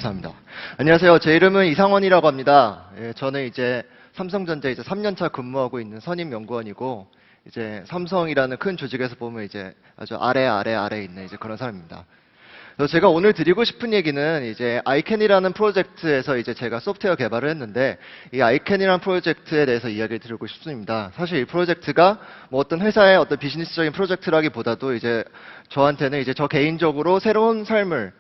감사합니다. 안녕하세요. 제 이름은 이상원이라고 합니다. 예, 저는 이제 삼성전자 이제 3년차 근무하고 있는 선임 연구원이고, 이제 삼성이라는 큰 조직에서 보면 이제 아주 아래에 있는 이제 그런 사람입니다. 그래서 제가 오늘 드리고 싶은 얘기는 이제 아이캔이라는 프로젝트에서 이제 제가 소프트웨어 개발을 했는데, 이 아이캔이라는 프로젝트에 대해서 이야기를 드리고 싶습니다. 사실 이 프로젝트가 뭐 어떤 회사의 어떤 비즈니스적인 프로젝트라기보다도 이제 저한테는 이제 저 개인적으로 새로운 삶의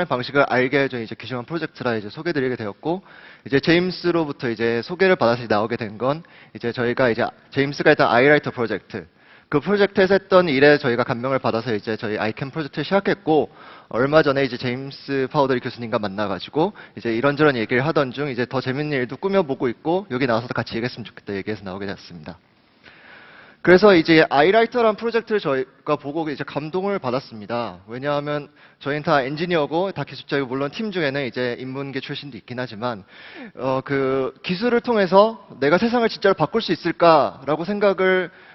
방식을 알게 해준 이제 귀중한 프로젝트라 이제 소개드리게 되었고, 이제 제임스로부터 이제 소개를 받아서 나오게 된 건 이제 저희가 이제 제임스가 했던 아이라이터 프로젝트, 그 프로젝트에서 했던 일에 저희가 감명을 받아서 이제 저희 아이캔 프로젝트를 시작했고, 얼마 전에 이제 제임스 파우더리 교수님과 만나가지고 이제 이런저런 얘기를 하던 중 이제 더 재밌는 일도 꾸며보고 있고, 여기 나와서 같이 얘기했으면 좋겠다 얘기해서 나오게 됐습니다. 그래서 이제 아이라이터라는 프로젝트를 저희가 보고 이제 감동을 받았습니다. 왜냐하면 저희는 다 엔지니어고 다 기술자이고, 물론 팀 중에는 이제 인문계 출신도 있긴 하지만 그 기술을 통해서 내가 세상을 진짜로 바꿀 수 있을까라고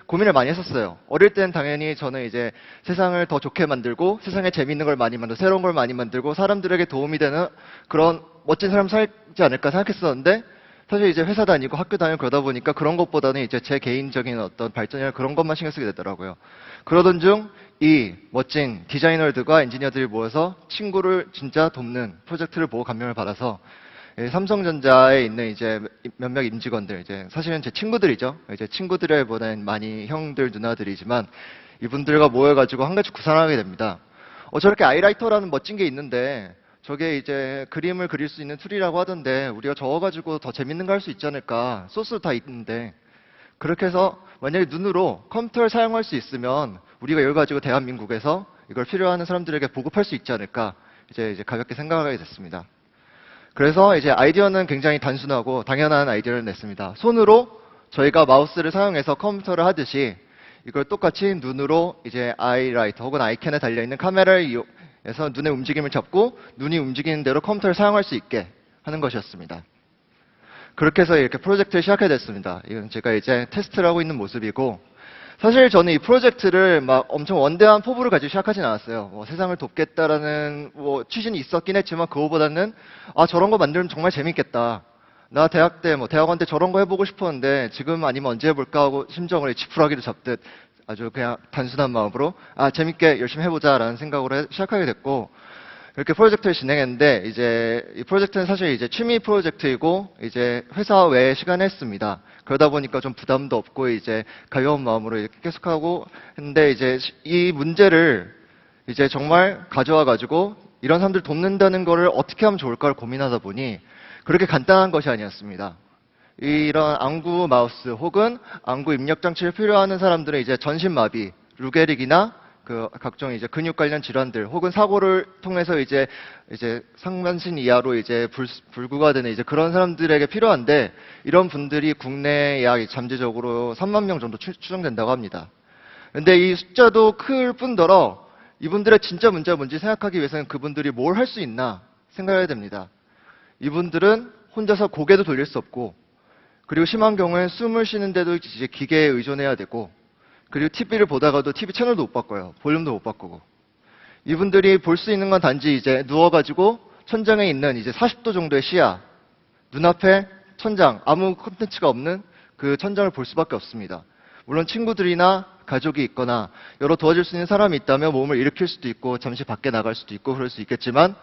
고민을 많이 했었어요. 어릴 때는 당연히 저는 이제 세상을 더 좋게 만들고, 세상에 재미있는 걸 많이 만들고, 새로운 걸 많이 만들고, 사람들에게 도움이 되는 그런 멋진 사람 살지 않을까 생각했었는데, 사실 이제 회사 다니고 학교 다니고 그러다 보니까 그런 것보다는 이제 제 개인적인 어떤 발전이나 그런 것만 신경 쓰게 되더라고요. 그러던 중 이 멋진 디자이너들과 엔지니어들이 모여서 친구를 진짜 돕는 프로젝트를 보고 감명을 받아서 삼성전자에 있는 이제 몇몇 임직원들, 이제 사실은 제 친구들이죠. 이제 친구들보다는 많이 형들, 누나들이지만 이분들과 모여가지고 한 가지 구상하게 됩니다. 저렇게 아이라이터라는 멋진 게 있는데, 저게 이제 그림을 그릴 수 있는 툴이라고 하던데 우리가 적어가지고 더 재밌는 거 할 수 있지 않을까? 소스도 다 있는데. 그렇게 해서 만약에 눈으로 컴퓨터를 사용할 수 있으면 우리가 이걸 가지고 대한민국에서 이걸 필요하는 사람들에게 보급할 수 있지 않을까? 이제 가볍게 생각하게 됐습니다. 그래서 이제 아이디어는 굉장히 단순하고 당연한 아이디어를 냈습니다. 손으로 저희가 마우스를 사용해서 컴퓨터를 하듯이 이걸 똑같이 눈으로 이제 아이라이터 혹은 아이캔에 달려있는 카메라를 이용해서 눈의 움직임을 잡고 눈이 움직이는 대로 컴퓨터를 사용할 수 있게 하는 것이었습니다. 그렇게 해서 이렇게 프로젝트를 시작하게 됐습니다. 이건 제가 이제 테스트를 하고 있는 모습이고, 사실 저는 이 프로젝트를 막 엄청 원대한 포부를 가지고 시작하진 않았어요. 뭐 세상을 돕겠다라는 뭐 취지는 있었긴 했지만, 그거보다는 저런 거 만들면 정말 재밌겠다. 나 대학원 때 저런 거 해보고 싶었는데 지금 아니면 언제 해볼까 하고 심정을 지푸라기를 잡듯 아주 그냥 단순한 마음으로 재밌게 열심히 해보자라는 생각으로 시작하게 됐고, 이렇게 프로젝트를 진행했는데, 이제 이 프로젝트는 사실 이제 취미 프로젝트이고 이제 회사 외에 시간에 했습니다. 그러다 보니까 좀 부담도 없고 이제 가벼운 마음으로 이렇게 계속하고 했는데, 이제 이 문제를 이제 정말 가져와 가지고 이런 사람들 돕는다는 거를 어떻게 하면 좋을까를 고민하다 보니 그렇게 간단한 것이 아니었습니다. 이런 안구 마우스 혹은 안구 입력 장치를 필요하는 사람들은 이제 전신마비, 루게릭이나 그 각종 이제 근육 관련 질환들 혹은 사고를 통해서 이제 상반신 이하로 이제 불구가 되는 이제 그런 사람들에게 필요한데, 이런 분들이 국내에 약 잠재적으로 3만 명 정도 추정된다고 합니다. 근데 이 숫자도 클 뿐더러 이분들의 진짜 문제가 뭔지 생각하기 위해서는 그분들이 뭘 할 수 있나 생각해야 됩니다. 이분들은 혼자서 고개도 돌릴 수 없고, 그리고 심한 경우엔 숨을 쉬는데도 이제 기계에 의존해야 되고, 그리고 TV를 보다가도 TV 채널도 못 바꿔요. 볼륨도 못 바꾸고. 이분들이 볼 수 있는 건 단지 이제 누워가지고 천장에 있는 이제 40도 정도의 시야, 눈앞에 천장, 아무 콘텐츠가 없는 그 천장을 볼 수밖에 없습니다. 물론 친구들이나 가족이 있거나 여러 도와줄 수 있는 사람이 있다면 몸을 일으킬 수도 있고 잠시 밖에 나갈 수도 있고 그럴 수 있겠지만,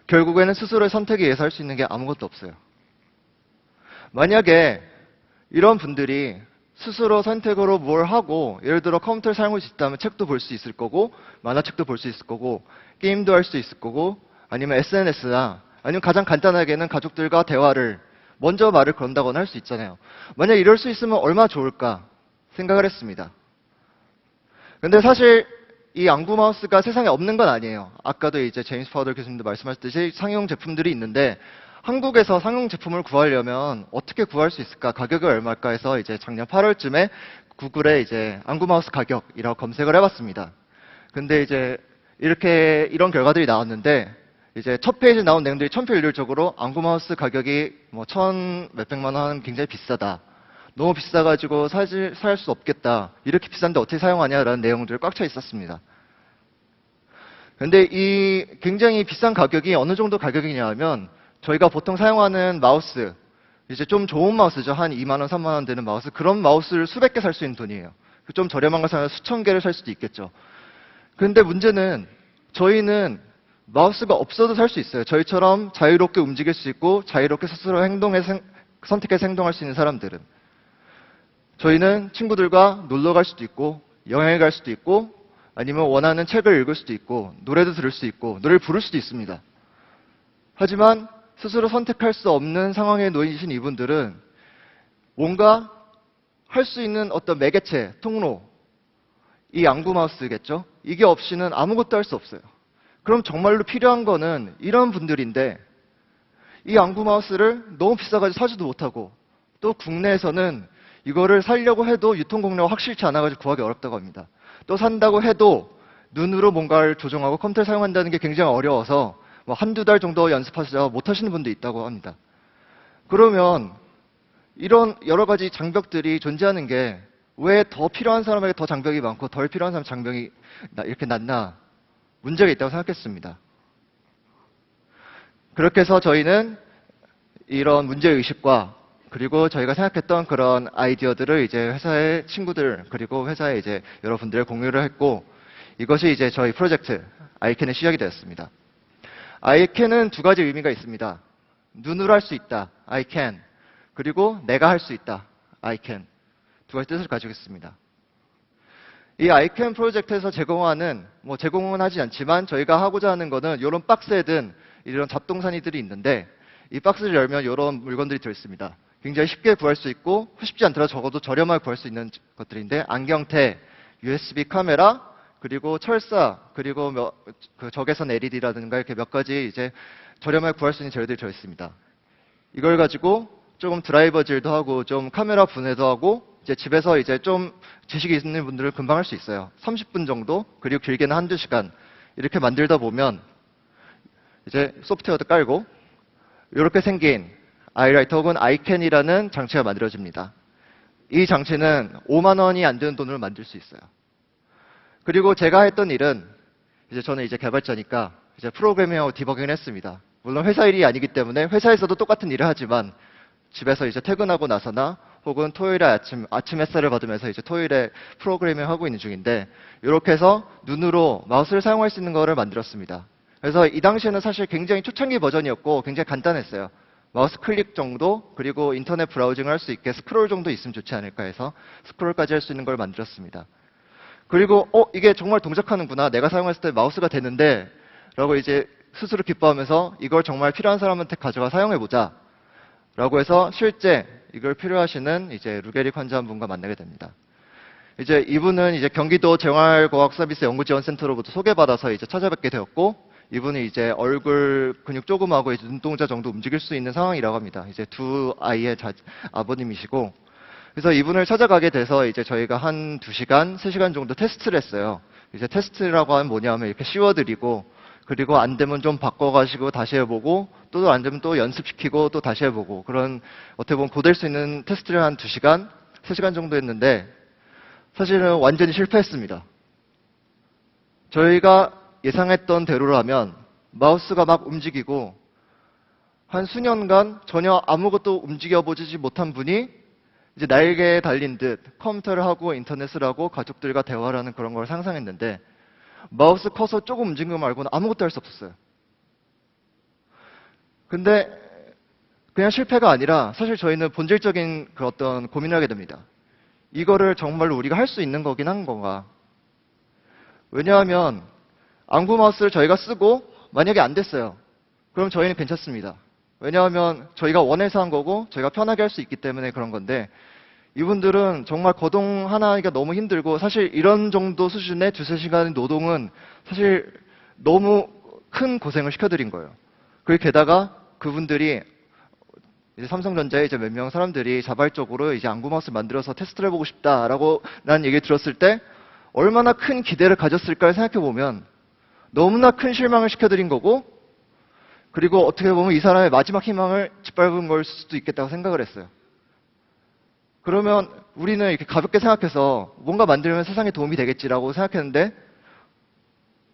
결국에는 스스로의 선택에 의해서 할 수 있는 게 아무것도 없어요. 만약에 이런 분들이 스스로 선택으로 뭘 하고, 예를 들어 컴퓨터를 사용할 수 있다면 책도 볼 수 있을 거고, 만화책도 볼 수 있을 거고, 게임도 할 수 있을 거고, 아니면 SNS나 아니면 가장 간단하게는 가족들과 대화를 먼저 말을 건다거나 할 수 있잖아요. 만약 이럴 수 있으면 얼마나 좋을까 생각을 했습니다. 근데 사실 이 안구 마우스가 세상에 없는 건 아니에요. 아까도 이제 제임스 파우더 교수님도 말씀하셨듯이 상용 제품들이 있는데, 한국에서 상용 제품을 구하려면 어떻게 구할 수 있을까? 가격이 얼마일까 해서 이제 작년 8월쯤에 구글에 이제 안구 마우스 가격이라고 검색을 해봤습니다. 근데 이제 이런 결과들이 나왔는데, 이제 첫 페이지에 나온 내용들이 천편일률적으로 안구 마우스 가격이 뭐 몇백만 원 굉장히 비싸다. 너무 비싸가지고 살 수 없겠다. 이렇게 비싼데 어떻게 사용하냐라는 내용들이 꽉 차 있었습니다. 근데 이 굉장히 비싼 가격이 어느 정도 가격이냐 하면 저희가 보통 사용하는 마우스, 이제 좀 좋은 마우스죠. 한 2만 원, 3만 원 되는 마우스. 그런 마우스를 수백 개 살 수 있는 돈이에요. 좀 저렴한 거 사면 수천 개를 살 수도 있겠죠. 근데 문제는 저희는 마우스가 없어도 살 수 있어요. 저희처럼 자유롭게 움직일 수 있고 자유롭게 스스로 선택해서 행동할 수 있는 사람들은. 저희는 친구들과 놀러 갈 수도 있고 여행을 갈 수도 있고 아니면 원하는 책을 읽을 수도 있고 노래도 들을 수 있고 노래를 부를 수도 있습니다. 하지만 스스로 선택할 수 없는 상황에 놓이신 이분들은 뭔가 할 수 있는 어떤 매개체, 통로, 이 안구 마우스겠죠? 이게 없이는 아무것도 할 수 없어요. 그럼 정말로 필요한 거는 이런 분들인데 이 안구 마우스를 너무 비싸가지고 사지도 못하고 또 국내에서는 이거를 사려고 해도 유통공로가 확실치 않아가지고 구하기 어렵다고 합니다. 또 산다고 해도 눈으로 뭔가를 조정하고 컴퓨터를 사용한다는 게 굉장히 어려워서 뭐 한두 달 정도 연습하시다가 못하시는 분도 있다고 합니다. 그러면 이런 여러 가지 장벽들이 존재하는 게 왜 더 필요한 사람에게 더 장벽이 많고 덜 필요한 사람 장벽이 이렇게 낮나 문제가 있다고 생각했습니다. 그렇게 해서 저희는 이런 문제의식과 그리고 저희가 생각했던 그런 아이디어들을 이제 회사의 친구들 그리고 회사의 이제 여러분들에 공유를 했고 이것이 이제 저희 프로젝트 아이캔의 시작이 되었습니다. 아이캔은 두 가지 의미가 있습니다. 눈으로 할 수 있다, I can. 그리고 내가 할 수 있다, I can. 두 가지 뜻을 가지고 있습니다. 이 아이캔 프로젝트에서 제공하는, 제공은 하지 않지만 저희가 하고자 하는 거는 이런 박스에 든 이런 잡동사니들이 있는데 이 박스를 열면 이런 물건들이 들어있습니다. 굉장히 쉽게 구할 수 있고 쉽지 않더라도 적어도 저렴하게 구할 수 있는 것들인데 안경테, USB 카메라, 그리고 철사, 그리고 적외선 LED라든가 이렇게 몇 가지 이제 저렴하게 구할 수 있는 재료들이 들어있습니다. 이걸 가지고 조금 드라이버질도 하고 좀 카메라 분해도 하고 이제 집에서 이제 좀 지식이 있는 분들은 금방 할 수 있어요. 30분 정도, 그리고 길게는 한두 시간 이렇게 만들다 보면 이제 소프트웨어도 깔고 이렇게 생긴 아이라이터 혹은 아이캔이라는 장치가 만들어집니다. 이 장치는 5만 원이 안 되는 돈으로 만들 수 있어요. 그리고 제가 했던 일은 이제 저는 이제 개발자니까 이제 프로그래밍하고 디버깅을 했습니다. 물론 회사 일이 아니기 때문에 회사에서도 똑같은 일을 하지만 집에서 이제 퇴근하고 나서나 혹은 토요일에 아침 햇살을 받으면서 이제 토요일에 프로그래밍을 하고 있는 중인데 이렇게 해서 눈으로 마우스를 사용할 수 있는 거를 만들었습니다. 그래서 이 당시에는 사실 굉장히 초창기 버전이었고 굉장히 간단했어요. 마우스 클릭 정도 그리고 인터넷 브라우징을 할 수 있게 스크롤 정도 있으면 좋지 않을까 해서 스크롤까지 할 수 있는 걸 만들었습니다. 그리고 이게 정말 동작하는구나. 내가 사용했을 때 마우스가 되는데 라고 이제 스스로 기뻐하면서 이걸 정말 필요한 사람한테 가져가 사용해보자 라고 해서 실제 이걸 필요하시는 이제 루게릭 환자 한 분과 만나게 됩니다. 이제 이분은 이제 경기도 재활과학서비스 연구지원센터로부터 소개받아서 이제 찾아뵙게 되었고 이분이 이제 얼굴 근육 조금하고 이제 눈동자 정도 움직일 수 있는 상황이라고 합니다. 이제 두 아이의 아버님이시고 그래서 이분을 찾아가게 돼서 이제 저희가 한 2시간, 3시간 정도 테스트를 했어요. 이제 테스트라고 하면 뭐냐면 이렇게 씌워드리고 그리고 안 되면 좀 바꿔가시고 다시 해보고 또 안 되면 또 연습시키고 또 다시 해보고 그런 어떻게 보면 고될 수 있는 테스트를 한 2시간, 3시간 정도 했는데 사실은 완전히 실패했습니다. 저희가 예상했던 대로라면 마우스가 막 움직이고 한 수년간 전혀 아무것도 움직여보지 못한 분이 이제 날개에 달린 듯 컴퓨터를 하고 인터넷을 하고 가족들과 대화를 하는 그런 걸 상상했는데 마우스 커서 조금 움직이는 거 말고는 아무것도 할 수 없었어요. 근데 그냥 실패가 아니라 사실 저희는 본질적인 그 어떤 고민을 하게 됩니다. 이거를 정말로 우리가 할 수 있는 거긴 한 건가? 왜냐하면 안구 마우스를 저희가 쓰고 만약에 안 됐어요. 그럼 저희는 괜찮습니다. 왜냐하면 저희가 원해서 한 거고 저희가 편하게 할 수 있기 때문에 그런 건데 이분들은 정말 거동 하나 하기가 너무 힘들고 사실 이런 정도 수준의 2-3시간의 노동은 사실 너무 큰 고생을 시켜드린 거예요. 그리고 게다가 그분들이 이제 삼성전자에 이제 몇 명 사람들이 자발적으로 이제 안구 마우스를 만들어서 테스트를 해보고 싶다라고 라는 얘기를 들었을 때 얼마나 큰 기대를 가졌을까를 생각해 보면 너무나 큰 실망을 시켜드린 거고 그리고 어떻게 보면 이 사람의 마지막 희망을 짓밟은 걸 수도 있겠다고 생각을 했어요. 그러면 우리는 이렇게 가볍게 생각해서 뭔가 만들면 세상에 도움이 되겠지라고 생각했는데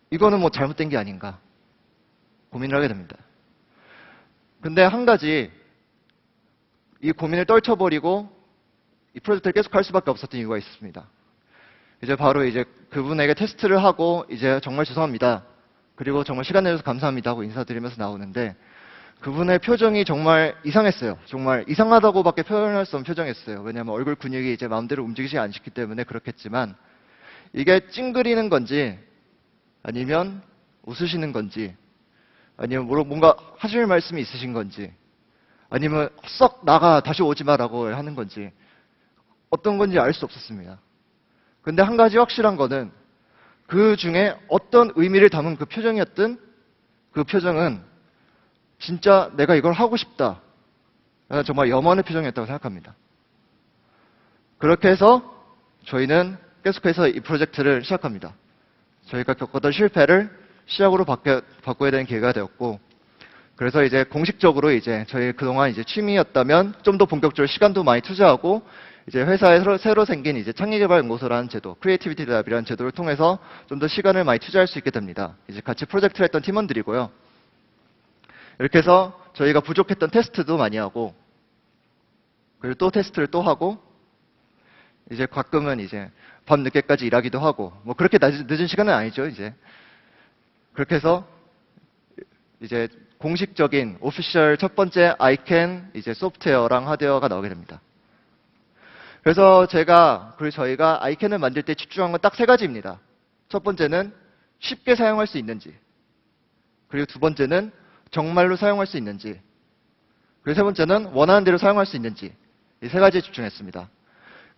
이거는 뭐 잘못된 게 아닌가 고민을 하게 됩니다. 근데 한 가지 이 고민을 떨쳐버리고 이 프로젝트를 계속 할 수밖에 없었던 이유가 있습니다. 이제 바로 이제 그분에게 테스트를 하고 이제 정말 죄송합니다. 그리고 정말 시간 내줘서 감사합니다 하고 인사드리면서 나오는데 그분의 표정이 정말 이상했어요. 정말 이상하다고밖에 표현할 수 없는 표정이었어요. 왜냐하면 얼굴 근육이 이제 마음대로 움직이지 않기 때문에 그렇겠지만 이게 찡그리는 건지 아니면 웃으시는 건지 아니면 뭔가 하실 말씀이 있으신 건지 아니면 썩 나가 다시 오지 마라고 하는 건지 어떤 건지 알 수 없었습니다. 근데 한 가지 확실한 거는 그 중에 어떤 의미를 담은 그 표정이었든 그 표정은 진짜 내가 이걸 하고 싶다. 정말 염원의 표정이었다고 생각합니다. 그렇게 해서 저희는 계속해서 이 프로젝트를 시작합니다. 저희가 겪었던 실패를 시작으로 바꿔야 되는 기회가 되었고, 그래서 이제 공식적으로 이제 저희 그동안 이제 취미였다면 좀 더 본격적으로 시간도 많이 투자하고 이제 회사에 새로 생긴 이제 창의개발연구소라는 제도, 크리에이티비티 랩이라는 제도를 통해서 좀 더 시간을 많이 투자할 수 있게 됩니다. 이제 같이 프로젝트를 했던 팀원들이고요. 이렇게 해서 저희가 부족했던 테스트도 많이 하고, 그리고 또 테스트를 또 하고, 이제 가끔은 이제 밤 늦게까지 일하기도 하고, 뭐 그렇게 늦은 시간은 아니죠, 이제. 그렇게 해서 이제 공식적인 오피셜 첫 번째 아이캔 이제 소프트웨어랑 하드웨어가 나오게 됩니다. 그래서 그리고 저희가 아이캔을 만들 때 집중한 건 딱 세 가지입니다. 첫 번째는 쉽게 사용할 수 있는지, 그리고 두 번째는 정말로 사용할 수 있는지, 그리고 세 번째는 원하는 대로 사용할 수 있는지, 이 세 가지에 집중했습니다.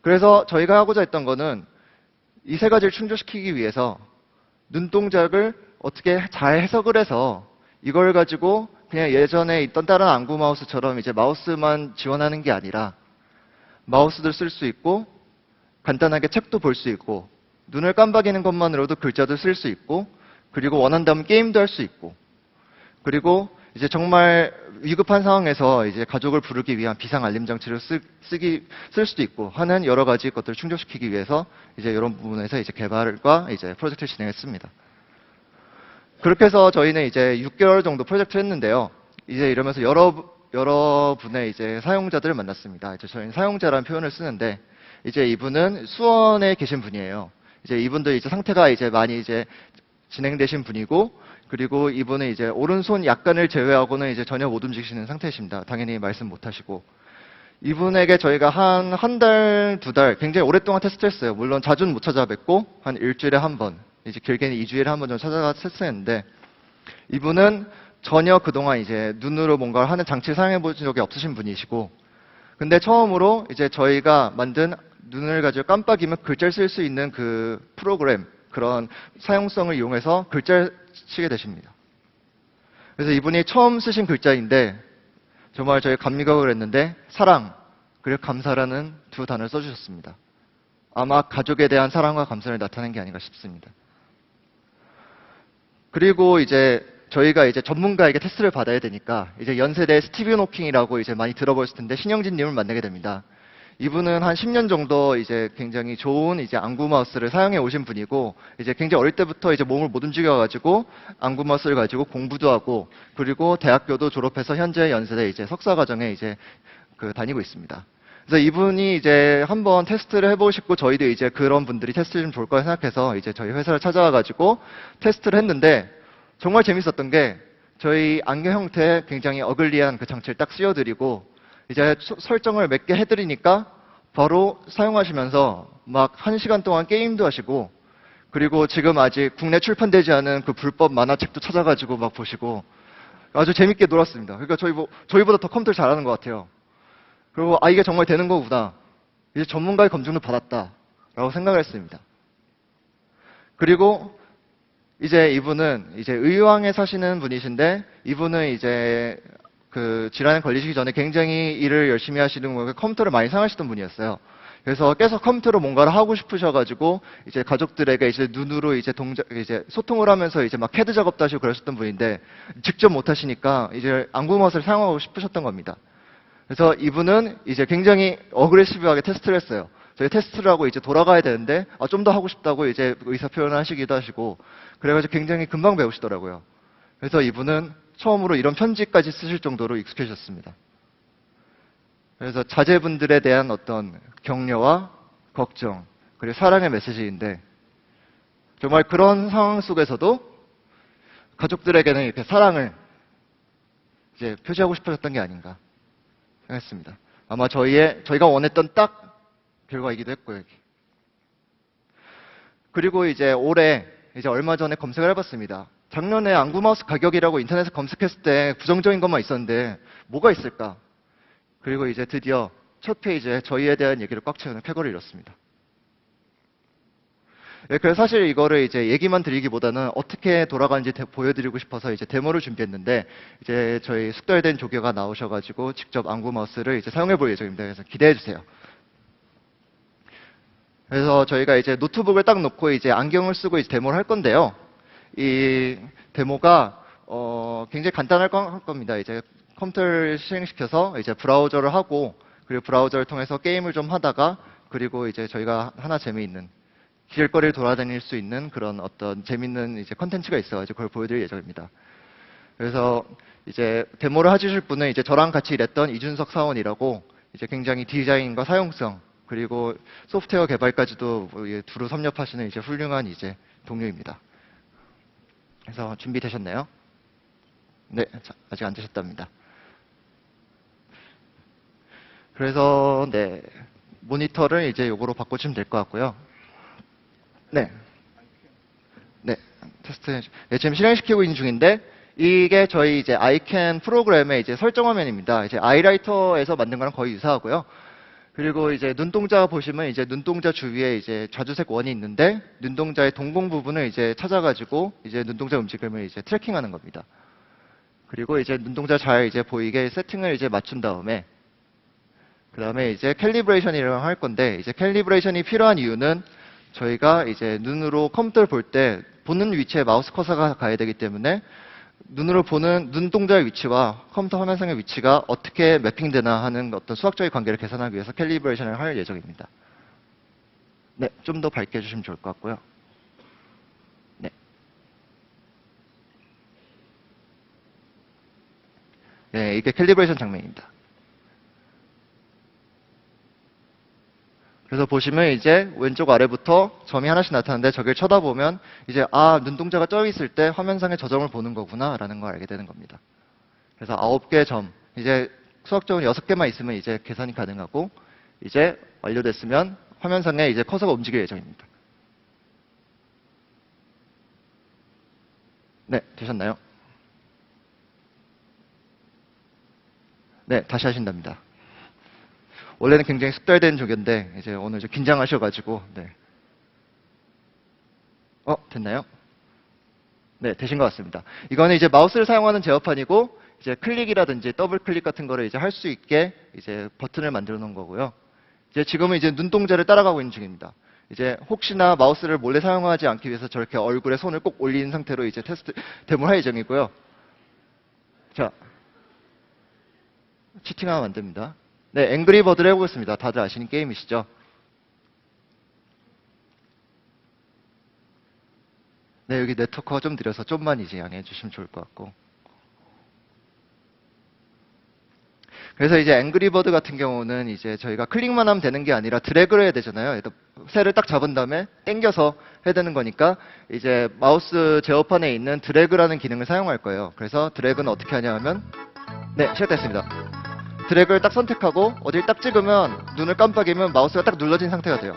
그래서 저희가 하고자 했던 거는 이 세 가지를 충족시키기 위해서 눈동작을 어떻게 잘 해석을 해서 이걸 가지고 그냥 예전에 있던 다른 안구 마우스처럼 이제 마우스만 지원하는 게 아니라 마우스도 쓸 수 있고 간단하게 책도 볼 수 있고 눈을 깜박이는 것만으로도 글자도 쓸 수 있고 그리고 원한다면 게임도 할 수 있고 그리고 이제 정말 위급한 상황에서 이제 가족을 부르기 위한 비상 알림 장치를 쓸 수도 있고 하는 여러 가지 것들을 충족시키기 위해서 이제 이런 부분에서 이제 개발과 이제 프로젝트를 진행했습니다. 그렇게 해서 저희는 이제 6개월 정도 프로젝트를 했는데요. 이제 이러면서 여러 분의 이제 사용자들을 만났습니다. 이제 저희는 사용자라는 표현을 쓰는데 이제 이분은 수원에 계신 분이에요. 이제 이분도 이제 상태가 이제 많이 이제 진행되신 분이고 그리고 이분은 이제 오른손 약간을 제외하고는 이제 전혀 못 움직이시는 상태이십니다. 당연히 말씀 못 하시고. 이분에게 저희가 한 달, 두 달 굉장히 오랫동안 테스트했어요. 물론 자주는 못 찾아뵙고 한 일주일에 한 번, 이제 길게는 2주일에 한 번 정도 찾아가 테스트했는데 이분은 전혀 그동안 이제 눈으로 뭔가를 하는 장치를 사용해 본 적이 없으신 분이시고 근데 처음으로 이제 저희가 만든 눈을 가지고 깜빡이면 글자를 쓸 수 있는 그 프로그램 그런 사용성을 이용해서 글자를 치게 되십니다. 그래서 이분이 처음 쓰신 글자인데 정말 저희 감격을 했는데 사랑 그리고 감사라는 두 단어를 써주셨습니다. 아마 가족에 대한 사랑과 감사를 나타낸 게 아닌가 싶습니다. 그리고 이제 저희가 이제 전문가에게 테스트를 받아야 되니까 이제 연세대 스티븐 호킹이라고 이제 많이 들어보셨을 텐데 신영진님을 만나게 됩니다. 이분은 한 10년 정도 이제 굉장히 좋은 이제 안구 마우스를 사용해 오신 분이고 이제 굉장히 어릴 때부터 이제 몸을 못 움직여가지고 안구 마우스를 가지고 공부도 하고 그리고 대학교도 졸업해서 현재 연세대 이제 석사 과정에 이제 다니고 있습니다. 그래서 이분이 이제 한번 테스트를 해보고 저희도 이제 그런 분들이 테스트 좀 좋을 거라 생각해서 이제 저희 회사를 찾아와가지고 테스트를 했는데 정말 재밌었던 게 저희 안경 형태의 굉장히 어글리한 그 장치를 딱 씌워드리고 이제 설정을 몇 개 해드리니까 바로 사용하시면서 막 1시간 동안 게임도 하시고 그리고 지금 아직 국내 출판되지 않은 그 불법 만화책도 찾아가지고 막 보시고 아주 재밌게 놀았습니다. 그러니까 저희보다 더 컴퓨터를 잘하는 것 같아요. 그리고 이게 정말 되는 거구나. 이제 전문가의 검증을 받았다라고 생각을 했습니다. 그리고 이제 이분은 이제 의왕에 사시는 분이신데 이분은 이제 그 질환에 걸리시기 전에 굉장히 일을 열심히 하시는 거고 컴퓨터를 많이 사용하시던 분이었어요. 그래서 계속 컴퓨터로 뭔가를 하고 싶으셔가지고 이제 가족들에게 이제 눈으로 이제 소통을 하면서 이제 막 캐드 작업도 하시고 그러셨던 분인데 직접 못 하시니까 이제 안구맛을 사용하고 싶으셨던 겁니다. 그래서 이분은 이제 굉장히 어그레시브하게 테스트를 했어요. 저희 테스트를 하고 이제 돌아가야 되는데 좀 더 하고 싶다고 이제 의사 표현을 하시기도 하시고 그래가지고 굉장히 금방 배우시더라고요. 그래서 이분은 처음으로 이런 편지까지 쓰실 정도로 익숙해졌습니다. 그래서 자제분들에 대한 어떤 격려와 걱정, 그리고 사랑의 메시지인데, 정말 그런 상황 속에서도 가족들에게는 이렇게 사랑을 이제 표시하고 싶어졌던 게 아닌가 생각했습니다. 아마 저희가 원했던 딱 결과이기도 했고요. 그리고 이제 올해, 이제 얼마 전에 검색을 해봤습니다. 작년에 안구마우스 가격이라고 인터넷에 검색했을 때 부정적인 것만 있었는데 뭐가 있을까? 그리고 이제 드디어 첫 페이지에 저희에 대한 얘기를 꽉 채우는 쾌거를 이뤘습니다. 예, 그래서 사실 이거를 이제 얘기만 드리기보다는 어떻게 돌아가는지 보여드리고 싶어서 이제 데모를 준비했는데, 이제 저희 숙달된 조교가 나오셔가지고 직접 안구마우스를 이제 사용해 볼 예정입니다. 그래서 기대해 주세요. 그래서 저희가 이제 노트북을 딱 놓고 이제 안경을 쓰고 이제 데모를 할 건데요. 이 데모가 굉장히 간단할 겁니다. 이제 컴퓨터를 실행시켜서 이제 브라우저를 하고, 그리고 브라우저를 통해서 게임을 좀 하다가, 그리고 이제 저희가 하나 재미있는 길거리를 돌아다닐 수 있는 그런 어떤 재밌는 이제 컨텐츠가 있어가지고 그걸 보여드릴 예정입니다. 그래서 이제 데모를 해주실 분은 이제 저랑 같이 일했던 이준석 사원이라고, 이제 굉장히 디자인과 사용성 그리고 소프트웨어 개발까지도 두루 섭렵하시는 이제 훌륭한 이제 동료입니다. 그래서 준비되셨나요? 네, 아직 안 되셨답니다. 그래서 네, 모니터를 이제 요거로 바꿔주시면 될 것 같고요. 네. 네. 테스트. 네, 지금 실행시키고 있는 중인데, 이게 저희 이제 아이캔 프로그램의 이제 설정 화면입니다. 이제 아이라이터에서 만든 거랑 거의 유사하고요. 그리고 이제 눈동자 보시면 이제 눈동자 주위에 이제 좌주색 원이 있는데, 눈동자의 동공 부분을 이제 찾아가지고 이제 눈동자 움직임을 이제 트래킹하는 겁니다. 그리고 이제 눈동자 잘 이제 보이게 세팅을 이제 맞춘 다음에, 그 다음에 이제 캘리브레이션이라고 할 건데, 이제 캘리브레이션이 필요한 이유는 저희가 이제 눈으로 컴퓨터를 볼 때 보는 위치에 마우스 커서가 가야 되기 때문에, 눈으로 보는 눈동자의 위치와 컴퓨터 화면상의 위치가 어떻게 매핑되나 하는 어떤 수학적인 관계를 계산하기 위해서 캘리브레이션을 할 예정입니다. 네, 좀 더 밝게 해주시면 좋을 것 같고요. 네. 네, 이게 캘리브레이션 장면입니다. 그래서 보시면 이제 왼쪽 아래부터 점이 하나씩 나타나는데, 저길 쳐다보면 이제 눈동자가 저 있을 때 화면상의 저 점을 보는 거구나 라는 걸 알게 되는 겁니다. 그래서 9개 점, 이제 수학적으로 6개만 있으면 이제 계산이 가능하고, 이제 완료됐으면 화면상에 이제 커서가 움직일 예정입니다. 네, 되셨나요? 네, 다시 하신답니다. 원래는 굉장히 숙달된 조교인데 이제 오늘 좀 긴장하셔가지고. 네. 됐나요? 네, 되신 것 같습니다. 이거는 이제 마우스를 사용하는 제어판이고, 이제 클릭이라든지 더블 클릭 같은 거를 이제 할 수 있게 이제 버튼을 만들어 놓은 거고요. 이제 지금은 이제 눈동자를 따라가고 있는 중입니다. 이제 혹시나 마우스를 몰래 사용하지 않기 위해서 저렇게 얼굴에 손을 꼭 올린 상태로 이제 테스트 데모를 할 예정이고요. 자, 치팅하면 안 됩니다. 네, 앵그리버드를 해보겠습니다. 다들 아시는 게임이시죠? 네, 여기 네트워크가 좀 느려서 좀만 이제 양해해 주시면 좋을 것 같고. 그래서 이제 앵그리버드 같은 경우는 이제 저희가 클릭만 하면 되는 게 아니라 드래그를 해야 되잖아요. 셀을 딱 잡은 다음에 당겨서 해야 되는 거니까 이제 마우스 제어판에 있는 드래그라는 기능을 사용할 거예요. 그래서 드래그는 어떻게 하냐 하면, 네, 시작됐습니다. 드래그를 딱 선택하고 어딜 딱 찍으면 눈을 깜빡이면 마우스가 딱 눌러진 상태가 돼요.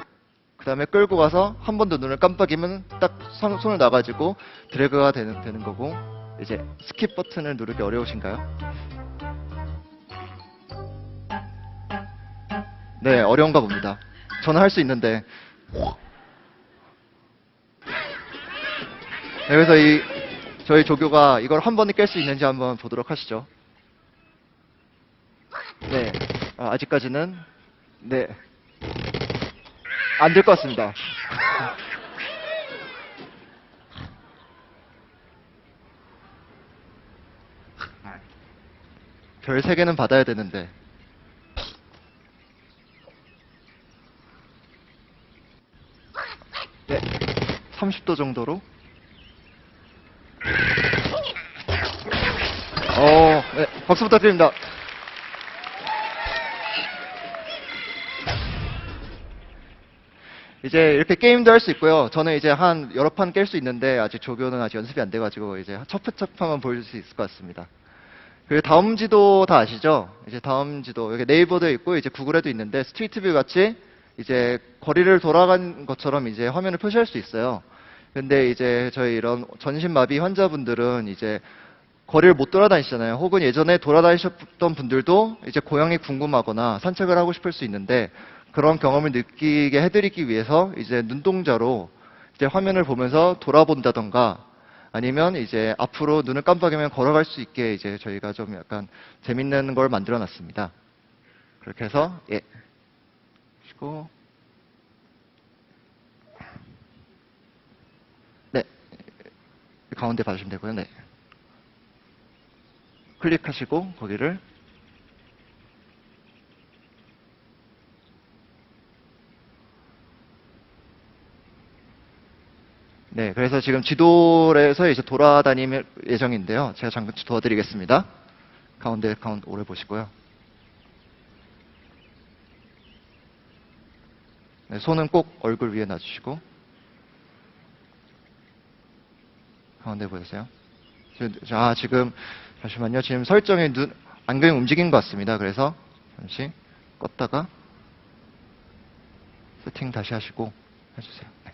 그 다음에 끌고 가서 한 번 더 눈을 깜빡이면 딱 손을 놔가지고 드래그가 되는 거고, 이제 스킵 버튼을 누르기 어려우신가요? 네, 어려운가 봅니다. 저는 할 수 있는데. 네, 그래서 저희 조교가 이걸 한 번에 깰 수 있는지 한번 보도록 하시죠. 네, 아직까지는 네, 안 될 것 같습니다. 별 3개는 받아야 되는데. 네, 30도 정도로. 네, 박수 부탁드립니다. 이제 이렇게 게임도 할 수 있고요. 저는 이제 한 여러 판 깰 수 있는데 아직 조교는 아직 연습이 안 돼가지고 이제 첫 판만 보여줄 수 있을 것 같습니다. 그리고 다음 지도 다 아시죠? 이제 다음 지도 여기 네이버도 있고 이제 구글에도 있는데 스트리트뷰 같이 이제 거리를 돌아간 것처럼 이제 화면을 표시할 수 있어요. 근데 이제 저희 이런 전신마비 환자분들은 이제 거리를 못 돌아다니시잖아요. 혹은 예전에 돌아다니셨던 분들도 이제 고향이 궁금하거나 산책을 하고 싶을 수 있는데 그런 경험을 느끼게 해드리기 위해서 이제 눈동자로 이제 화면을 보면서 돌아본다던가 아니면 이제 앞으로 눈을 깜빡이면 걸어갈 수 있게 이제 저희가 좀 약간 재밌는 걸 만들어 놨습니다. 그렇게 해서 예. 그리고 네. 가운데 봐주시면 되고요. 네. 클릭하시고 거기를 네, 그래서 지금 지도에서 이제 돌아다닐 예정인데요. 제가 잠깐 도와드리겠습니다. 가운데 오래 보시고요. 네, 손은 꼭 얼굴 위에 놔주시고 가운데 보세요. 지금 잠시만요. 지금 설정에 안경이 움직인 것 같습니다. 그래서 잠시 껐다가 세팅 다시 하시고 해주세요. 네.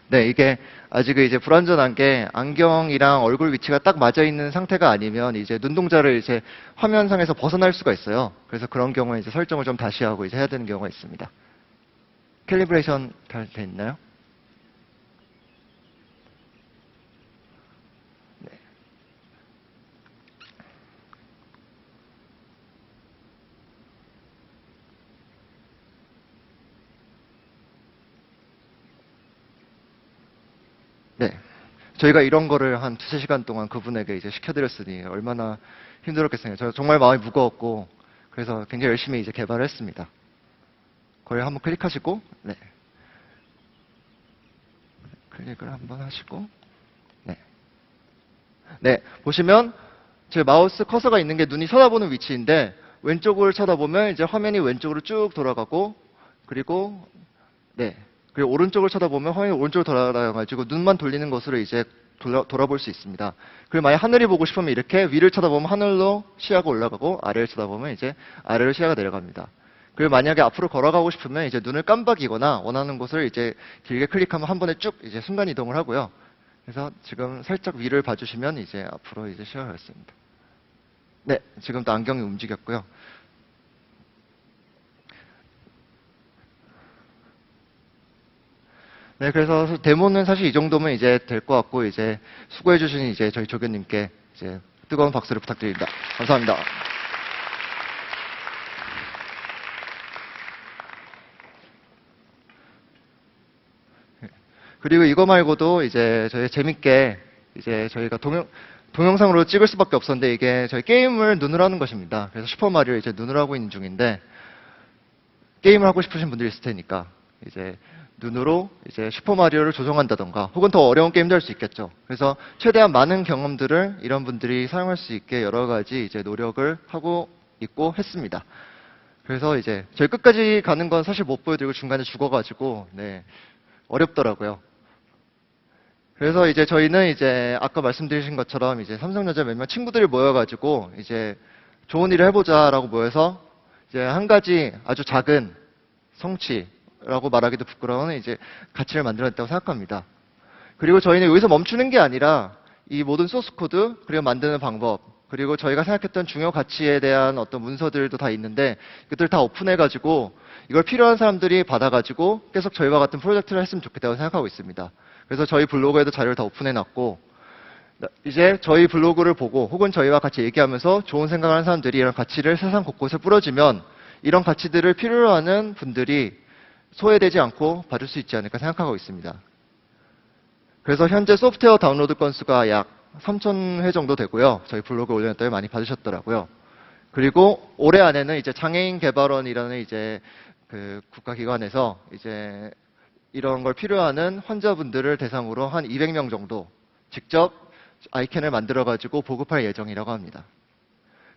네, 이게 아직 이제 불완전한 게 안경이랑 얼굴 위치가 딱 맞아 있는 상태가 아니면 이제 눈동자를 이제 화면상에서 벗어날 수가 있어요. 그래서 그런 경우에 이제 설정을 좀 다시 하고 이제 해야 되는 경우가 있습니다. 캘리브레이션 잘 돼 있나요? 네. 네. 저희가 이런 거를 한 두세 시간 동안 그분에게 이제 시켜드렸으니 얼마나 힘들었겠어요. 저 정말 마음이 무거웠고, 그래서 굉장히 열심히 이제 개발을 했습니다. 거기 한번 클릭하시고, 네. 클릭을 한번 하시고, 네. 네. 보시면, 제 마우스 커서가 있는 게 눈이 쳐다보는 위치인데, 왼쪽을 쳐다보면 이제 화면이 왼쪽으로 쭉 돌아가고, 그리고, 네. 그리고 오른쪽을 쳐다보면 화면이 오른쪽으로 돌아가가지고 눈만 돌리는 것으로 이제 돌아볼 수 있습니다. 그리고 만약 하늘이 보고 싶으면 이렇게 위를 쳐다보면 하늘로 시야가 올라가고 아래를 쳐다보면 이제 아래로 시야가 내려갑니다. 그리고 만약에 앞으로 걸어가고 싶으면 이제 눈을 깜빡이거나 원하는 곳을 이제 길게 클릭하면 한 번에 쭉 이제 순간 이동을 하고요. 그래서 지금 살짝 위를 봐주시면 이제 앞으로 이제 시야가 열렸습니다. 네, 지금 또 안경이 움직였고요. 네, 그래서 데모는 사실 이 정도면 이제 될 것 같고, 이제 수고해주신 이제 저희 조교님께 이제 뜨거운 박수를 부탁드립니다. 감사합니다. 그리고 이거 말고도 이제 저희 재밌게 이제 저희가 동영상으로 찍을 수밖에 없었는데 이게 저희 게임을 눈으로 하는 것입니다. 그래서 슈퍼마리오 이제 눈으로 하고 있는 중인데 게임을 하고 싶으신 분들이 있을 테니까 이제 눈으로 이제 슈퍼마리오를 조종한다던가 혹은 더 어려운 게임도 할 수 있겠죠. 그래서 최대한 많은 경험들을 이런 분들이 사용할 수 있게 여러 가지 이제 노력을 하고 있고 했습니다. 그래서 이제 저희 끝까지 가는 건 사실 못 보여드리고 중간에 죽어가지고 네, 어렵더라고요. 그래서 이제 저희는 이제 아까 말씀드린 것처럼 이제 삼성전자 몇몇 친구들이 모여가지고 이제 좋은 일을 해보자라고 모여서 이제 한 가지 아주 작은 성취라고 말하기도 부끄러운 이제 가치를 만들어냈다고 생각합니다. 그리고 저희는 여기서 멈추는 게 아니라 이 모든 소스 코드 그리고 만드는 방법 그리고 저희가 생각했던 중요 가치에 대한 어떤 문서들도 다 있는데 그들 다 오픈해가지고 이걸 필요한 사람들이 받아가지고 계속 저희와 같은 프로젝트를 했으면 좋겠다고 생각하고 있습니다. 그래서 저희 블로그에도 자료를 다 오픈해놨고 이제 저희 블로그를 보고 혹은 저희와 같이 얘기하면서 좋은 생각을 하는 사람들이 이런 가치를 세상 곳곳에 뿌려주면 이런 가치들을 필요로 하는 분들이 소외되지 않고 받을 수 있지 않을까 생각하고 있습니다. 그래서 현재 소프트웨어 다운로드 건수가 약 3,000회 정도 되고요. 저희 블로그에 올려놨더니 많이 받으셨더라고요. 그리고 올해 안에는 이제 장애인 개발원이라는 이제 그 국가기관에서 이제 이런 걸 필요하는 환자분들을 대상으로 한 200명 정도 직접 아이캔을 만들어가지고 보급할 예정이라고 합니다.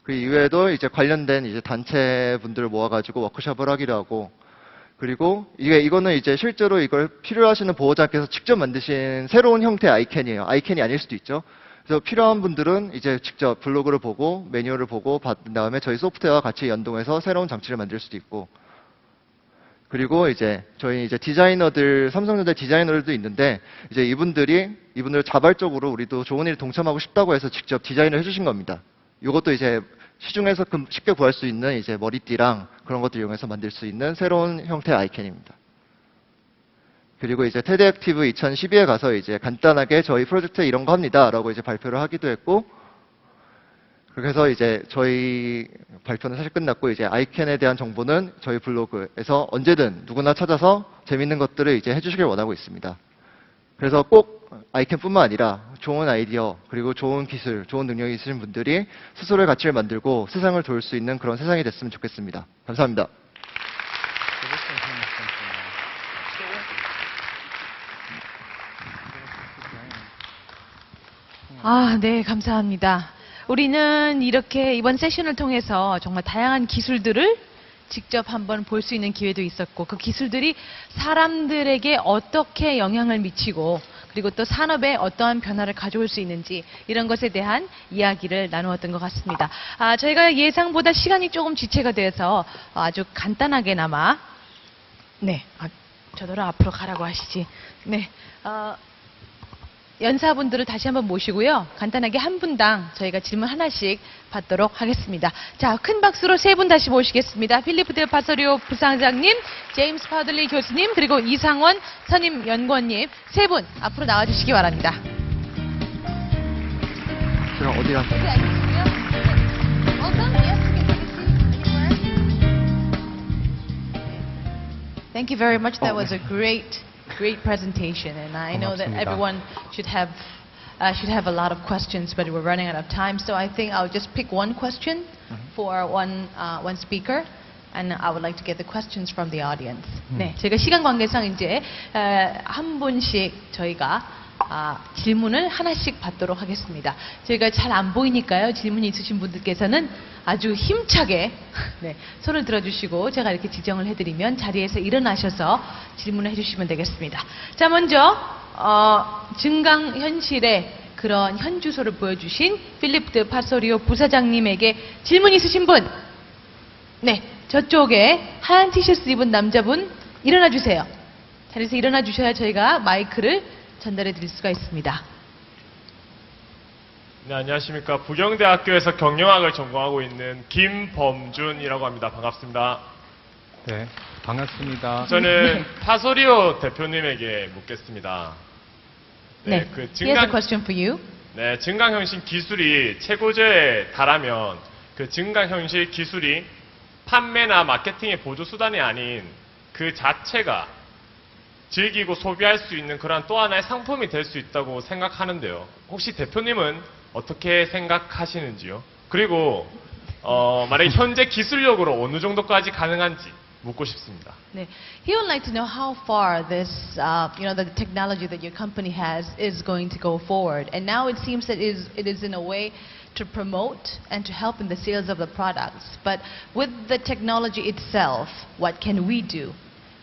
그 이외에도 이제 관련된 이제 단체 분들을 모아가지고 워크숍을 하기도 하고, 그리고 이거는 이제 실제로 이걸 필요하시는 보호자께서 직접 만드신 새로운 형태의 아이캔이에요. 아이캔이 아닐 수도 있죠. 그래서 필요한 분들은 이제 직접 블로그를 보고 매뉴얼을 보고 받은 다음에 저희 소프트웨어와 같이 연동해서 새로운 장치를 만들 수도 있고, 그리고 이제 저희 이제 디자이너들, 삼성전자 디자이너들도 있는데, 이제 이분들 자발적으로 우리도 좋은 일에 동참하고 싶다고 해서 직접 디자인을 해주신 겁니다. 이것도 이제 시중에서 쉽게 구할 수 있는 이제 머리띠랑 그런 것들 이용해서 만들 수 있는 새로운 형태의 아이캔입니다. 그리고 이제 테드액티브 2012에 가서 이제 간단하게 저희 프로젝트에 이런 거 합니다라고 이제 발표를 하기도 했고, 그래서 이제 저희 발표는 사실 끝났고, 이제 아이캔에 대한 정보는 저희 블로그에서 언제든 누구나 찾아서 재밌는 것들을 이제 해주시길 원하고 있습니다. 그래서 꼭 아이캔뿐만 아니라 좋은 아이디어, 그리고 좋은 기술, 좋은 능력이 있으신 분들이 스스로의 가치를 만들고 세상을 도울 수 있는 그런 세상이 됐으면 좋겠습니다. 감사합니다. 네, 감사합니다. 우리는 이렇게 이번 세션을 통해서 정말 다양한 기술들을 직접 한번 볼 수 있는 기회도 있었고, 그 기술들이 사람들에게 어떻게 영향을 미치고, 그리고 또 산업에 어떠한 변화를 가져올 수 있는지, 이런 것에 대한 이야기를 나누었던 것 같습니다. 저희가 예상보다 시간이 조금 지체가 돼서 아주 간단하게나마, 네, 저더러 앞으로 가라고 하시지. 네, 연사분들을 다시 한번 모시고요. 간단하게 한 분당 저희가 질문 하나씩 받도록 하겠습니다. 자, 큰 박수로 세 분 다시 모시겠습니다. 필리프 델 파소리오 부사장님, 제임스 파들리 교수님, 그리고 이상원 선임연구원님, 세 분 앞으로 나와주시기 바랍니다. 제가 어디 가서 Thank you very much. That was a great presentation, and I know that everyone should have a lot of questions, but we're running out of time. So I think I'll just pick one question for one speaker, and I would like to get the questions from the audience. 네, 제가 시간 관계상 이제 한 분씩 저희가 질문을 하나씩 받도록 하겠습니다. 저희가 잘 안 보이니까요. 질문이 있으신 분들께서는 아주 힘차게 네, 손을 들어주시고 제가 이렇게 지정을 해드리면 자리에서 일어나셔서 질문을 해주시면 되겠습니다. 자, 먼저 증강현실의 그런 현주소를 보여주신 필리프 드 파소리오 부사장님에게 질문 있으신 분? 네, 저쪽에 하얀 티셔츠 입은 남자분 일어나 주세요. 자리에서 일어나 주셔야 저희가 마이크를 전달해 드릴 수가 있습니다. 네, 안녕하십니까. 부경대학교에서 경영학을 전공하고 있는 김범준이라고 합니다. 반갑습니다. 네, 반갑습니다. 저는 파소리오 대표님에게 묻겠습니다. 네, here's a question for you. 네, 증강현실 기술이 최고조에 달하면 그 증강현실 기술이 판매나 마케팅의 보조 수단이 아닌 그 자체가 즐기고 소비할 수 있는 그런 또 하나의 상품이 될 수 있다고 생각하는데요. 혹시 대표님은 어떻게 생각하시는지요? 그리고 만약에 현재 기술력으로 어느 정도까지 가능한지 묻고 싶습니다. 네, he would like to know how far this, the technology that your company has is going to go forward. And now it seems that it is in a way to promote and to help in the sales of the products. But with the technology itself, what can we do?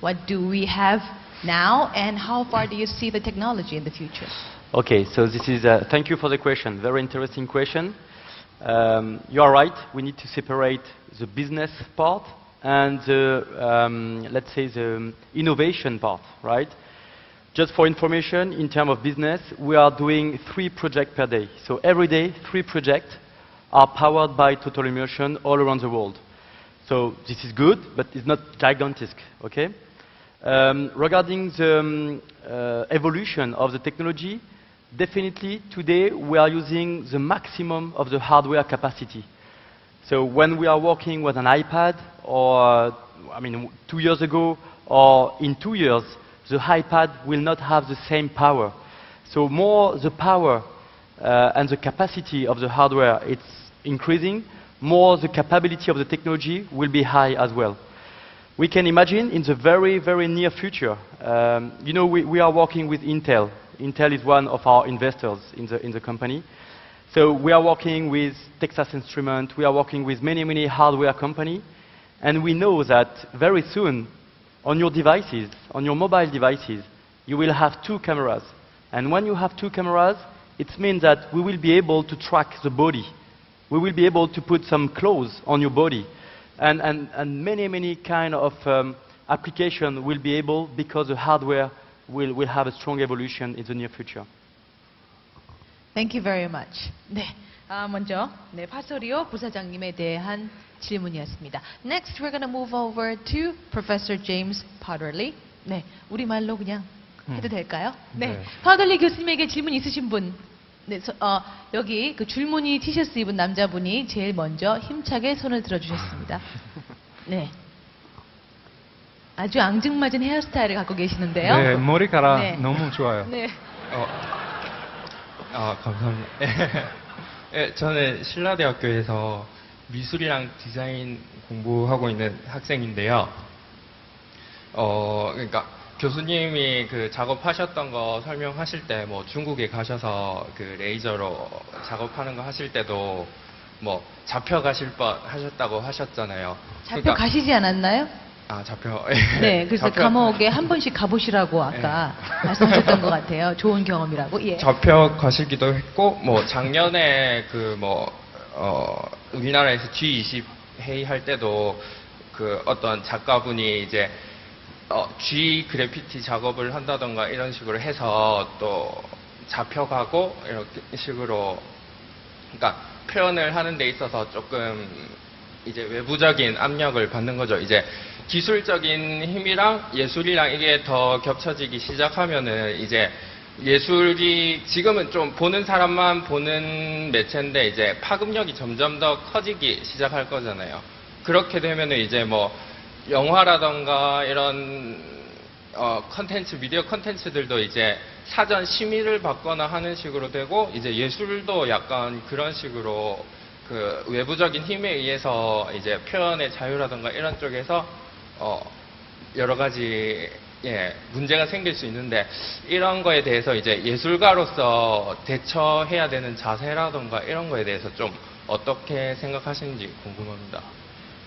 What do we have now, and how far do you see the technology in the future? Okay, so this is thank you for the question. Very interesting question. You are right. We need to separate the business part and the, let's say, the innovation part, right? Just for information, in terms of business, we are doing 3 projects per day. So every day, 3 projects are powered by Total Immersion all around the world. So this is good, but it's not gigantic, okay? Regarding the evolution of the technology, definitely today we are using the maximum of the hardware capacity. So when we are working with an iPad, or 2 years ago, or in 2 years, the iPad will not have the same power. So more the power and the capacity of the hardware it's increasing, more the capability of the technology will be high as well. We can imagine in the very, very near future, we are working with Intel Intel is one of our investors in the company. So we are working with Texas Instruments, we are working with many hardware companies, and we know that very soon on your devices, on your mobile devices, you will have 2 cameras. And when you have 2 cameras, it means that we will be able to track the body. We will be able to put some clothes on your body. And many kind of application will be able, because the hardware will have a strong evolution in the near future. Thank you very much. 네, 먼저 파소리오 부사장님에 대한 질문이었습니다. Next, we're going to move over to Professor James Potterly. 네, 우리말로 그냥 해도 될까요? 네, 네. 파더리 교수님에게 질문 있으신 분. 네, 여기 그 줄무늬 티셔츠 입은 남자분이 제일 먼저 힘차게 손을 들어주셨습니다. 네. 아주 앙증맞은 헤어스타일을 갖고 계시는데요. 네, 머리카락 네. 너무 좋아요. 네. 감사합니다. 저는 신라대학교에서 미술이랑 디자인 공부하고 있는 학생인데요. 그러니까 교수님이 그 작업하셨던 거 설명하실 때 뭐 중국에 가셔서 그 레이저로 작업하는 거 하실 때도 뭐 잡혀가실 뻔 하셨다고 하셨잖아요. 잡혀 가시지 않았나요? 잡혀. 네, 그래서 잡혀- 감옥에 한 번씩 가보시라고 아까 말씀하셨던 것 같아요. 좋은 경험이라고. 예. 잡혀 가시기도 했고, 뭐 작년에 그 뭐 우리나라에서 G20 회의할 때도 그 어떤 작가분이 이제 G 그래피티 작업을 한다던가 이런 식으로 해서 또 잡혀가고 이렇게 식으로, 그러니까 표현을 하는 데 있어서 조금 이제 외부적인 압력을 받는 거죠. 이제 기술적인 힘이랑 예술이랑 이게 더 겹쳐지기 시작하면은 이제 예술이 지금은 좀 보는 사람만 보는 매체인데 이제 파급력이 점점 더 커지기 시작할 거잖아요. 그렇게 되면은 이제 뭐 영화라던가 이런 컨텐츠, 미디어 컨텐츠들도 이제 사전 심의를 받거나 하는 식으로 되고, 이제 예술도 약간 그런 식으로 그 외부적인 힘에 의해서 이제 표현의 자유라던가 이런 쪽에서 여러 가지 문제가 생길 수 있는데, 이런 거에 대해서 이제 예술가로서 대처해야 되는 자세라던가 이런 거에 대해서 좀 어떻게 생각하시는지 궁금합니다.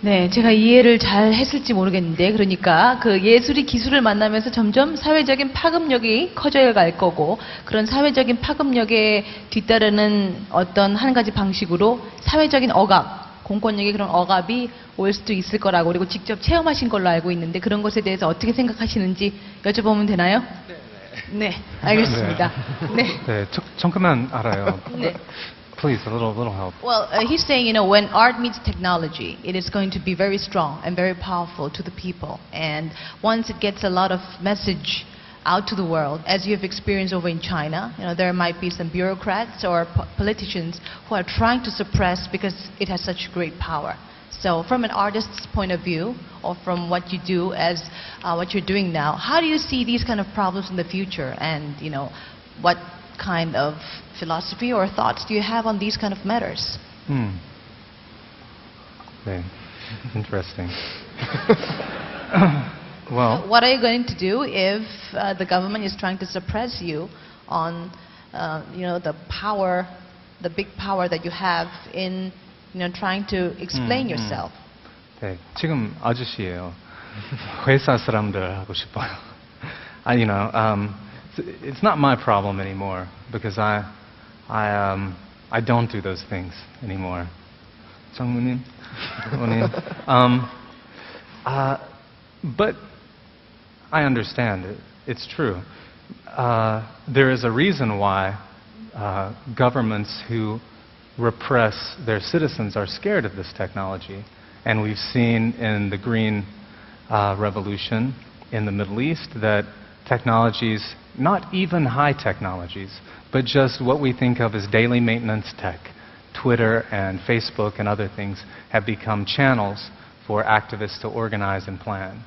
네, 제가 이해를 잘 했을지 모르겠는데, 그러니까 그 예술이 기술을 만나면서 점점 사회적인 파급력이 커져갈 거고, 그런 사회적인 파급력에 뒤따르는 어떤 한 가지 방식으로 사회적인 억압, 공권력의 그런 억압이 올 수도 있을 거라고, 그리고 직접 체험하신 걸로 알고 있는데, 그런 것에 대해서 어떻게 생각하시는지 여쭤보면 되나요? 네, 알겠습니다. 네. 네, 조금만 알아요. 네. Please, a little help. Well, he's saying, you know, when art meets technology, it is going to be very strong and very powerful to the people. And once it gets a lot of message out to the world, as you have experienced over in China, you know, there might be some bureaucrats or politicians who are trying to suppress because it has such great power. So from an artist's point of view, or from what you do as what you're doing now, how do you see these kind of problems in the future? And, you know, what kind of philosophy or thoughts do you have on these kind of matters? 네, interesting. Well, What are you going to do if the government is trying to suppress you on, you know, the power, the big power that you have in, you know, trying to explain yourself? 네, 지금 아저씨예요. 회사 사람들 하고 싶어요. You know, it's not my problem anymore because I don't do those things anymore. 장모님, 어머님. But I understand it. It's true. There is a reason why governments who repress their citizens are scared of this technology. And we've seen in the Green Revolution in the Middle East that technologies, not even high technologies, but just what we think of as daily maintenance tech, Twitter and Facebook and other things, have become channels for activists to organize and plan.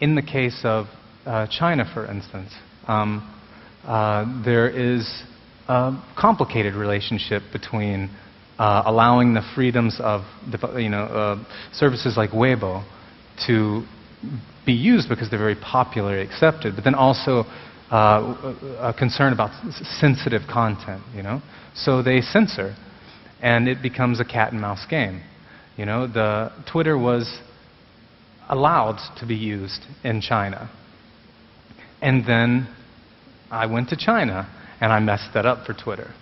In the case of China, for instance, there is a complicated relationship between allowing the freedoms of services like Weibo to be used because they're very popularly accepted, but then also a concern about sensitive content, you know? So they censor, and it becomes a cat and mouse game. You know, the Twitter was allowed to be used in China. And then I went to China, and I messed that up for Twitter.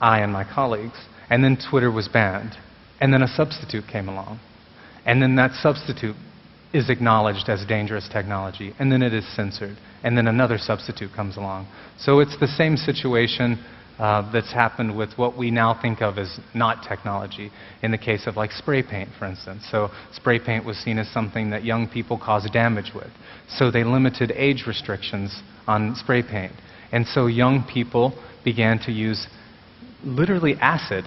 I and my colleagues. And then Twitter was banned. And then a substitute came along. And then that substitute is acknowledged as dangerous technology. And then it is censored. And then another substitute comes along. So it's the same situation that's happened with what we now think of as not technology, in the case of like spray paint, for instance. So spray paint was seen as something that young people cause damage with. So they limited age restrictions on spray paint. And so young people began to use literally acid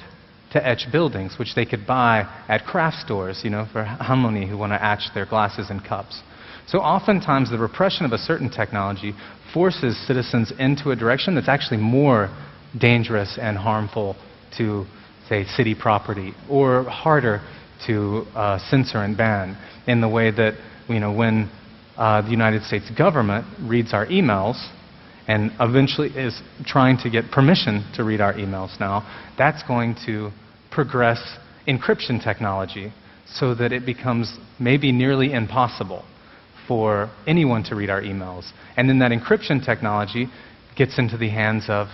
to etch buildings, which they could buy at craft stores, you know, for harmony who want to etch their glasses and cups. So oftentimes the repression of a certain technology forces citizens into a direction that's actually more dangerous and harmful to, say, city property, or harder to censor and ban, in the way that, you know, when the United States government reads our emails and eventually is trying to get permission to read our emails now, that's going to progress encryption technology so that it becomes maybe nearly impossible for anyone to read our emails. And then that encryption technology gets into the hands of,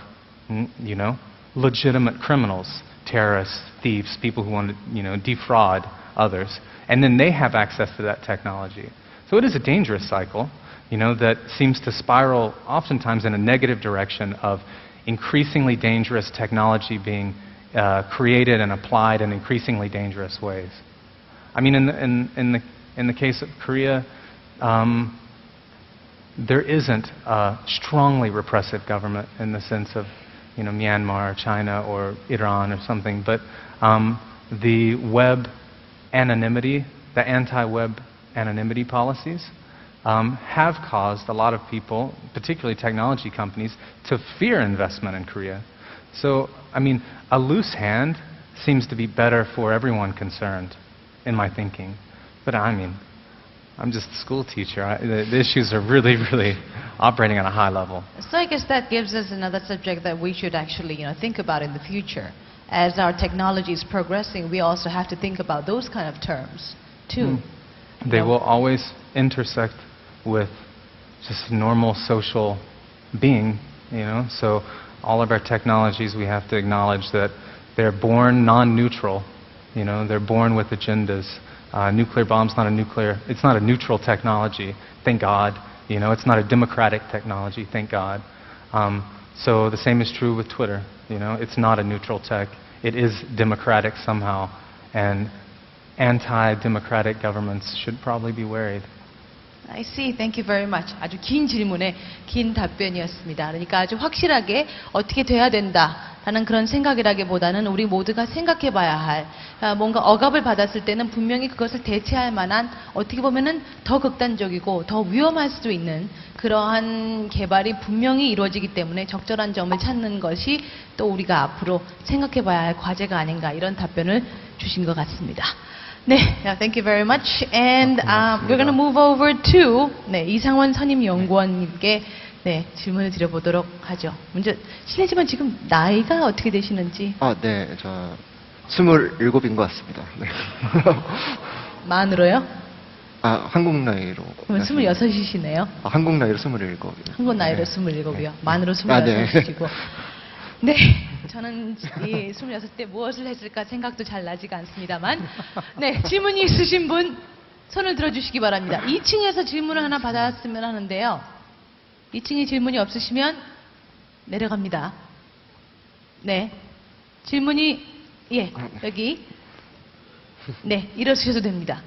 you know, legitimate criminals, terrorists, thieves, people who want to, you know, defraud others. And then they have access to that technology. So it is a dangerous cycle, you know, that seems to spiral oftentimes in a negative direction of increasingly dangerous technology being created and applied in increasingly dangerous ways. I mean, in the case of Korea, there isn't a strongly repressive government in the sense of, you know, Myanmar, or China, or Iran, or something. But the web anonymity, the anti-web anonymity policies, have caused a lot of people, particularly technology companies, to fear investment in Korea. So, I mean, a loose hand seems to be better for everyone concerned, in my thinking. But I mean, I'm just a school teacher. The issues are really, really operating on a high level. So I guess that gives us another subject that we should actually, you know, think about in the future. As our technology is progressing, we also have to think about those kind of terms, too. They will always intersect with just normal social being, you know. So all of our technologies, we have to acknowledge that they're born non-neutral. You know, they're born with agendas. Nuclear bomb's not a it's not a neutral technology, thank God. You know, it's not a democratic technology, thank God. So the same is true with Twitter. You know, it's not a neutral tech. It is democratic somehow, and anti-democratic governments should probably be worried. I see. Thank you very much. 아주 긴 질문에 긴 답변이었습니다. 그러니까 아주 확실하게 어떻게 돼야 된다라는 그런 생각이라기보다는 우리 모두가 생각해봐야 할 뭔가 억압을 받았을 때는 분명히 그것을 대체할 만한 어떻게 보면은 더 극단적이고 더 위험할 수도 있는 그러한 개발이 분명히 이루어지기 때문에 적절한 점을 찾는 것이 또 우리가 앞으로 생각해봐야 할 과제가 아닌가 이런 답변을 주신 것 같습니다. 네, thank you very much. And we're going to move over to 이상원 선임연구원님께 질문을 드려보도록 하죠. 먼저 실례지만 지금 나이가 어떻게 되시는지? 네, 저 27인 것 같습니다. 네. 만으로요? 한국 나이로. 그러면 26이시네요. 한국 나이로 27. 한국 나이로 27이요. 만으로 26이시고. 네, 저는 이 26대 무엇을 했을까 생각도 잘 나지가 않습니다만, 네, 질문이 있으신 분 손을 들어주시기 바랍니다. 2층에서 질문을 하나 받았으면 하는데요. 2층에 질문이 없으시면 내려갑니다. 네, 질문이 여기 일어서셔도 됩니다.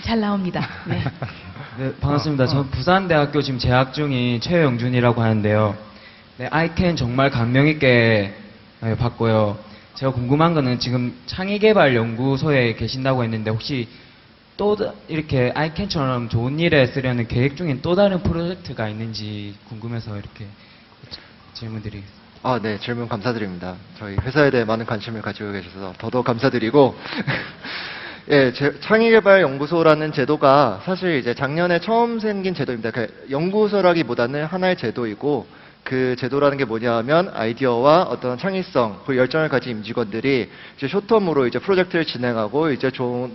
잘 나옵니다. 네. 네, 반갑습니다. 전 부산대학교 지금 재학 중인 최영준이라고 하는데요. 네, 아이캔 정말 감명 있게 봤고요. 제가 궁금한 거는 지금 창의개발 연구소에 계신다고 했는데 혹시 또 이렇게 아이캔처럼 좋은 일에 쓰려는 계획 중인 또 다른 프로젝트가 있는지 궁금해서 이렇게 질문 드리겠습니다. 네, 질문 감사드립니다. 저희 회사에 대해 많은 관심을 가지고 계셔서 더더욱 감사드리고, 예, 창의개발연구소라는 제도가 사실 이제 작년에 처음 생긴 제도입니다. 연구소라기보다는 하나의 제도이고, 그 제도라는 게 뭐냐 하면 아이디어와 어떤 창의성, 그 열정을 가진 임직원들이 이제 쇼텀으로 이제 프로젝트를 진행하고 이제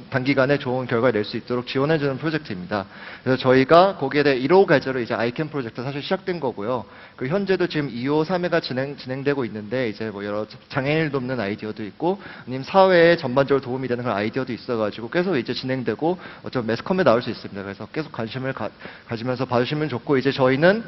단기간에 좋은 결과를 낼 수 있도록 지원해주는 프로젝트입니다. 그래서 저희가 거기에 대해 1호 과제로 이제 아이캔 프로젝트 사실 시작된 거고요. 그 현재도 지금 2호, 3회가 진행되고 있는데 이제 뭐 여러 장애인을 돕는 아이디어도 있고 아니면 사회에 전반적으로 도움이 되는 그런 아이디어도 있어가지고 계속 이제 진행되고 어쩌면 매스컴에 나올 수 있습니다. 그래서 계속 관심을 가지면서 봐주시면 좋고 이제 저희는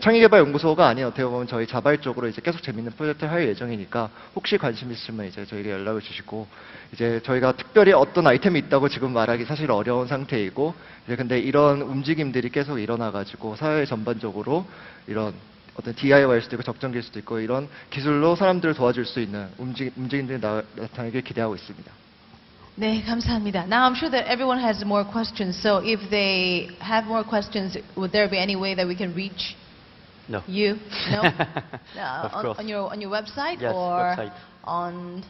창의개발연구소가 아닌 어떻게 보면 저희 자발적으로 이제 계속 재밌는 프로젝트를 할 예정이니까 혹시 관심 있으면 이제 저희에게 연락을 주시고 이제 저희가 특별히 어떤 아이템이 있다고 지금 말하기 사실 어려운 상태이고 이제 근데 이런 움직임들이 계속 일어나가지고 사회 전반적으로 이런 어떤 DIY일 수도 있고 적정기일 수도 있고 이런 기술로 사람들을 도와줄 수 있는 움직임들이 나타나길 기대하고 있습니다. 네, 감사합니다. Now I'm sure that everyone has more questions. So if they have more questions, would there be any way that we can reach No. you? No. Of course. On your website Yes, or website. on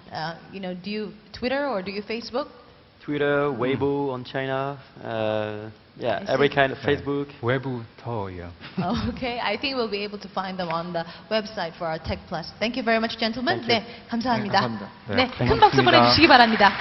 do you Twitter or do you Facebook? Twitter, Weibo on China, yeah, I every see. kind of Facebook. 외부터요. Okay, I think we'll be able to find them on the website for our Tech Plus. Thank you very much, gentlemen. Thank you. 네, 감사합니다. 네, 감사합니다. 네, 네, 큰 박수 고맙습니다. 보내주시기 바랍니다.